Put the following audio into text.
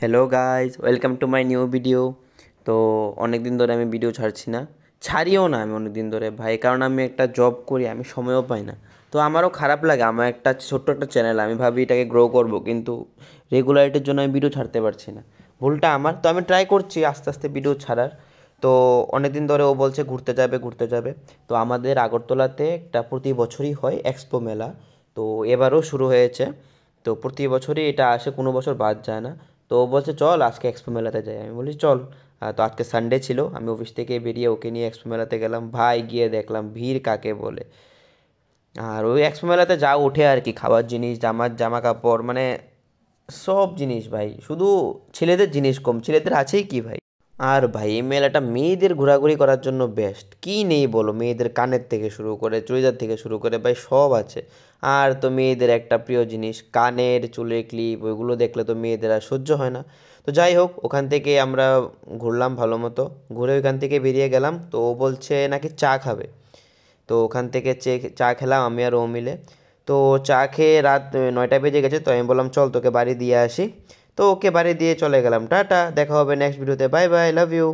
Hello guys, welcome to my new video. তো অনেক দিন ধরে আমি ভিডিও ছাড়ছি না, ছাড়িও না আমি অনেক দিন ধরে ভাই, কারণ আমি একটা জব করি, আমি সময়ও পাই না। তো আমারও খারাপ লাগে, আমার একটা ছোট্ট একটা চ্যানেল, আমি ভাবি এটাকে গ্রো করব, কিন্তু রেগুলারিটির জন্য আমি ভিডিও ছাড়তে পারছি না। ভুলটা আমার। তো আমি ট্রাই করছি আস্তে আস্তে ভিডিও ছাড়ার। তো অনেক দিন ধরে ও বলছে ঘুরতে যাবে ঘুরতে যাবে। তো আমাদের আগরতলাতে একটা প্রতি বছরই হয় এক্সপো মেলা। তো এবারও শুরু হয়েছে। তো প্রতি বছরই এটা আসে, কোনো বছর বাদ যায় না। তো ও বলছে চল আজকে এক্সপো মেলাতে যাই, আমি বলি চল। তো আজকে সানডে ছিল, আমি অফিস থেকে বেরিয়ে ওকে নিয়ে এক্সপো মেলাতে গেলাম। ভাই গিয়ে দেখলাম ভিড় কাকে বলে। আর ওই এক্সপো মেলাতে যা ওঠে আর কি, খাবার জিনিস, জামা কাপড়, মানে সব জিনিস ভাই, শুধু ছেলেদের জিনিস কম, ছেলেদের আছেই কি ভাই। আর ভাই এই মেলাটা মেয়েদের ঘোরাঘুরি করার জন্য বেস্ট, কি নেই বলো, মেয়েদের কানের থেকে শুরু করে চুড়িদার থেকে শুরু করে ভাই সব আছে। আর তো মেয়েদের একটা প্রিয় জিনিস কানের চুলের ক্লিপ, ওইগুলো দেখলে তো মেয়েদের আর সহ্য হয় না। তো যাই হোক, ওখান থেকে আমরা ঘুরলাম ভালো মতো, ঘুরে ওইখান থেকে বেরিয়ে গেলাম। তো ও বলছে নাকি চা খাবে। তো ওখান থেকে চা খেলাম আমি আর ও মিলে। তো চা খেয়ে রাত 9টা বেজে গেছে, তো আমি বললাম চল তোকে বাড়ি দিয়ে আসি। তো ওকে বাড়ি দিয়ে চলে গেলাম, টাটা, দেখা হবে নেক্সট ভিডিওতে, বাই বাই, লাভ ইউ।